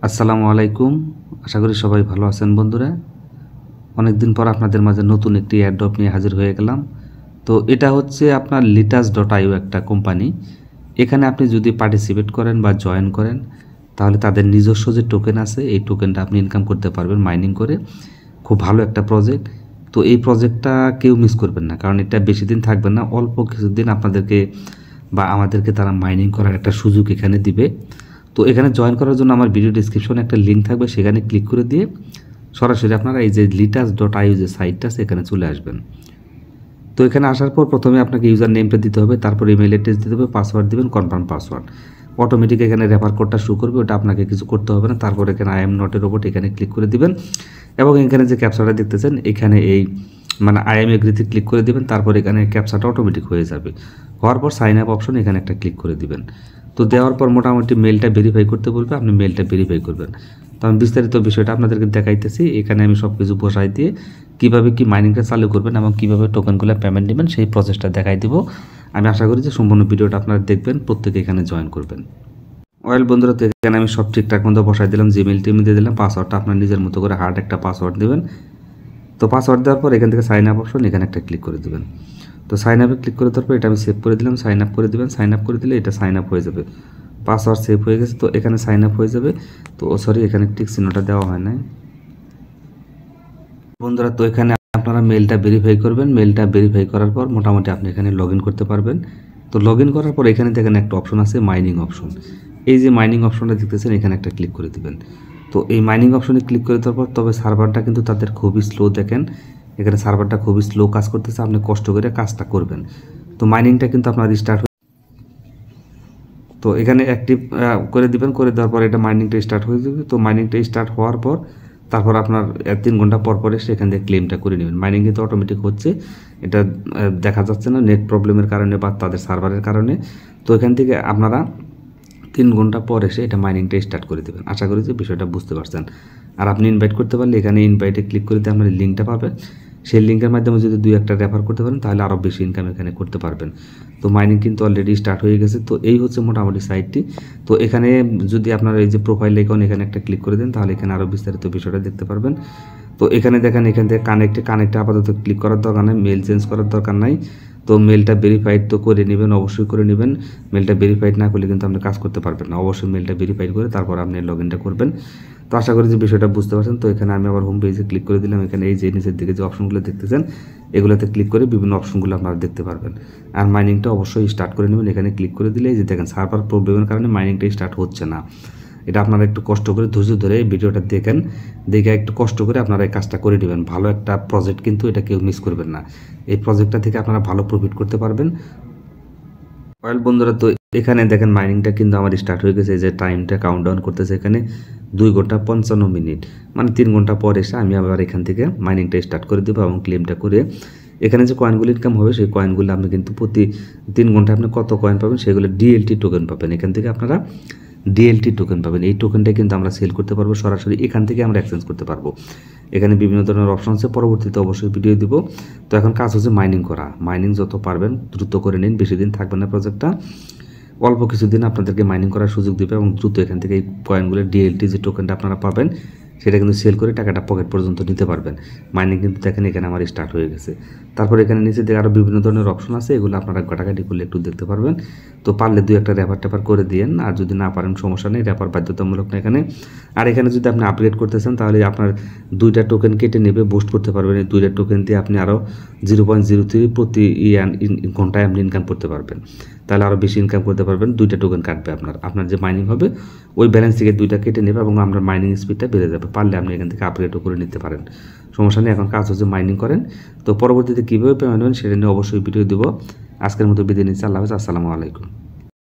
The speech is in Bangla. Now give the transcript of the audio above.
আসসালামু আলাইকুম। আশা করি সবাই ভালো আছেন বন্ধুরা। অনেকদিন পর আপনাদের মাঝে নতুন একটি অ্যাড্রপ নিয়ে হাজির হয়ে গেলাম। তো এটা হচ্ছে আপনার litas.io একটা কোম্পানি। এখানে আপনি যদি পার্টিসিপেট করেন বা জয়েন করেন তাহলে তাদের নিজস্ব যে টোকেন আছে এই টোকেনটা আপনি ইনকাম করতে পারবেন মাইনিং করে। খুব ভালো একটা প্রজেক্ট। তো এই প্রজেক্টটা কেউ মিস করবেন না, কারণ এটা বেশি দিন থাকবে না, অল্প কিছুদিন আপনাদেরকে বা আমাদেরকে তারা মাইনিং করার একটা সুযোগ এখানে দিবে। তো এখানে জয়েন করার জন্য আমার ভিডিও ডিসক্রিপশনে একটা লিঙ্ক থাকবে, সেখানে ক্লিক করে দিয়ে সরাসরি আপনারা এই যে litas.io যে সাইটটা আছে এখানে চলে আসবেন। তো এখানে আসার পর প্রথমে আপনাকে ইউজার নেমটা দিতে হবে, তারপর ইমেল অ্যাড্রেস দিতে হবে, পাসওয়ার্ড দিবেন, কনফার্ম পাসওয়ার্ড। অটোমেটিক এখানে রেফার কোডটা শো করবে, ওটা আপনাকে কিছু করতে হবে না। তারপর এখানে আই এম নটের ওপর এখানে ক্লিক করে দিবেন এবং এখানে যে ক্যাপচাটা দেখতেছেন এখানে এই আই এম এগ্রিতে ক্লিক করে দিবেন। তারপর এখানে ক্যাপচাটা অটোমেটিক হয়ে যাবে। হওয়ার পর সাইন আপ অপশন এখানে একটা ক্লিক করে দিবেন। তো দেওয়ার পর মোটামুটি মেলটা ভেরিফাই করতে বলবে, আপনি মেলটা ভেরিফাই করবেন। তো আমি বিস্তারিত বিষয়টা আপনাদেরকে দেখাইতেছি। এখানে আমি সব কিছু বসাই দিয়ে কীভাবে কি মাইনিংটা চালু করবেন এবং কীভাবে টোকেনগুলো পেমেন্ট নেবেন সেই প্রসেসটা দেখাই দিব। আমি আশা করি যে সম্পূর্ণ ভিডিওটা আপনারা দেখবেন, প্রত্যেকে এখানে জয়েন করবেন। ওয়েল বন্ধুরা, তো এখানে আমি সব ঠিকঠাক মতো বসাই দিলাম, জিমেল টিমেল দিয়ে দিলাম, পাসওয়ার্ডটা আপনার নিজের মতো করে হার্ড একটা পাসওয়ার্ড দেবেন। তো পাসওয়ার্ড দেওয়ার পর এখান থেকে সাইন আপ অপশন এখানে একটা ক্লিক করে দেবেন। তো সাইন আপে ক্লিক করে দেওয়ার পর এটা আমি সেভ করে দিলাম, সাইন আপ করে দেবেন। সাইন আপ করে দিলে এটা সাইন আপ হয়ে যাবে, পাসওয়ার্ড সেভ হয়ে গেছে। তো এখানে সাইন আপ হয়ে যাবে। তো সরি, এখানে টিক চিহ্নটা দেওয়া হয় না বন্ধুরা। তো এখানে আপনারা মেলটা ভেরিফাই করবেন। মেলটা ভেরিফাই করার পর মোটামুটি আপনি এখানে লগ ইন করতে পারবেন। তো লগ ইন করার পর এখানে দেখেন একটা অপশন আছে মাইনিং অপশন। এই যে মাইনিং অপশনটা দেখতেছেন এখানে একটা ক্লিক করে দিবেন। তো এই মাইনিং অপশনে ক্লিক করে দেওয়ার পর তবে সার্ভারটা কিন্তু তাদের খুবই স্লো, দেখেন এখানে সার্ভারটা খুবই স্লো কাজ করতেছে। আপনি কষ্ট করে কাজটা করবেন। তো মাইনিংটা কিন্তু আপনার স্টার্ট, তো এখানে অ্যাক্টিভ করে দিবেন। করে দেওয়ার পর এটা মাইনিংটা স্টার্ট হয়ে যাবে। তো মাইনিংটা স্টার্ট হওয়ার পর তারপর আপনার 3 ঘন্টা পর পরে সেখান থেকে ক্লেমটা করে নেবেন। মাইনিং কিন্তু অটোমেটিক হচ্ছে, এটা দেখা যাচ্ছে না নেট প্রবলেমের কারণে বা তাদের সার্ভারের কারণে। তো এখান থেকে আপনারা 3 ঘন্টা পর এসে এটা মাইনিংটা স্টার্ট করে দেবেন। আশা করি যে বিষয়টা বুঝতে পারছেন। আর আপনি ইনভাইট করতে পারলে এখানে ইনভাইটে ক্লিক করে দিয়ে আপনার লিঙ্কটা পাবেন। সেই লিঙ্কের মাধ্যমে যদি 2-1টা রেফার করতে পারেন তাহলে আরও বেশি ইনকাম এখানে করতে পারবেন। তো মাইনিং কিন্তু অলরেডি স্টার্ট হয়ে গেছে। তো এই হচ্ছে মোটামুটি সাইটটি। তো এখানে যদি আপনারা এই যে প্রোফাইল আইকন এখানে একটা ক্লিক করে দেন তাহলে এখানে আরও বিস্তারিত বিষয়টা দেখতে পারবেন। তো এখানে দেখেন এখান থেকে কানেক্টে আপাতত ক্লিক করার দরকার নেই, মেল চেঞ্জ করার দরকার নাই। তো মেলটা ভেরিফাইড তো করে নেবেন, অবশ্যই করে নেবেন। মেলটা ভেরিফাইড না করলে কিন্তু আপনি কাজ করতে পারবেন না। অবশ্যই মেলটা ভেরিফাইড করে তারপর আপনি লগ ইনটা করবেন। তো আশা করি যে বিষয়টা বুঝতে পারছেন। তো এখানে আমি আবার হোম পেজে ক্লিক করে দিলাম। এখানে এই যে নিচের দিকে যে অপশনগুলো দেখতেছেন এগুলোতে ক্লিক করে বিভিন্ন অপশনগুলো আপনারা দেখতে পারবেন। আর মাইনিংটা অবশ্যই স্টার্ট করে নেবেন। এখানে ক্লিক করে দিলে এই যে দেখেন সার্ভার প্রবলেমের কারণে মাইনিংটা স্টার্ট হচ্ছে না। এটা আপনারা একটু কষ্ট করে ধৈর্য ধরে এই ভিডিওটা দেখেন, দেখে একটু কষ্ট করে আপনারা এই কাজটা করে নেবেন। ভালো একটা প্রজেক্ট কিন্তু, এটা কেউ মিস করবেন না। এই প্রজেক্টটা থেকে আপনারা ভালো প্রফিট করতে পারবেন। ওয়েল বন্ধুরা, তো এখানে দেখেন মাইনিংটা কিন্তু আমার স্টার্ট হয়ে গেছে। এই যে টাইমটা কাউন্টডাউন করতেছে এখানে 2 ঘন্টা 55 মিনিট, 3 ঘন্টা পর এসে আমি আবার এখান থেকে মাইনিংটা স্টার্ট করে দেবো এবং ক্লেমটা করে এখানে যে কয়েনগুলো ইনকাম হবে সেই কয়েনগুলো আপনি কিন্তু প্রতি 3 ঘন্টায় আপনি কত কয়েন পাবেন সেগুলো ডিএলটি টোকেন পাবেন। এখান থেকে আপনারা ডিএলটি টোকেন পাবেন। এই টোকেনটা কিন্তু আমরা সেল করতে পারবো সরাসরি, এখান থেকে আমরা এক্সচেঞ্জ করতে পারবো। এখানে বিভিন্ন ধরনের অপশন আছে, পরবর্তীতে অবশ্যই ভিডিও দিব। তো এখন কাজ হচ্ছে মাইনিং করা। মাইনিং যত পারবেন দ্রুত করে নিন, বেশি দিন থাকবে না প্রজেক্টটা, অল্প কিছুদিন আপনাদেরকে মাইনিং করার সুযোগ দেবে এবং দ্রুত এখান থেকে এই কয়েনগুলো ডিএলটি যে টোকেনটা আপনারা পাবেন সেটা কিন্তু সেল করে টাকাটা পকেট পর্যন্ত নিতে পারবেন। মাইনিং কিন্তু দেখেন এখানে আমার স্টার্ট হয়ে গেছে। তারপর এখানে নিচে দিকে আরও বিভিন্ন ধরনের অপশন আছে, এগুলো আপনারা ঘাটাঘাটি করলে একটু দেখতে পারবেন। তো পারলে 2-1টা রেফার টেফার করে দিয়েন, আর যদি না পারেন সমস্যা নেই, রেফার বাধ্যতামূলক না এখানে। আর এখানে যদি আপনি আপগ্রেড করতে চান তাহলে আপনার 2টা টোকেন কেটে নেবে, বুস্ট করতে পারবেন। এই 2টা টোকেন দিয়ে আপনি আরও 0.03 প্রতি ঘন্টায় আপনি ইনকাম করতে পারবেন। তাহলে আরও বেশি ইনকাম করতে পারবেন। 2টা টোকেন কাটবে আপনার যে মাইনিং হবে ওই ব্যালেন্স থেকে 2টা কেটে নেবে এবং আপনার মাইনিং স্পিডটা বেড়ে যাবে। পারলে আপনি এখান থেকে আপগ্রেডও করে নিতে পারেন, সমস্যা নেই। এখন কাজ হচ্ছে মাইনিং করেন। তো পরবর্তীতে কীভাবে পেমেন্ট নেবেন সেটা নিয়ে অবশ্যই ভিডিও দেবো। আজকের মতো বিদায় নিচ্ছি। আল্লাহ হাফেজ, আসসালামু আলাইকুম।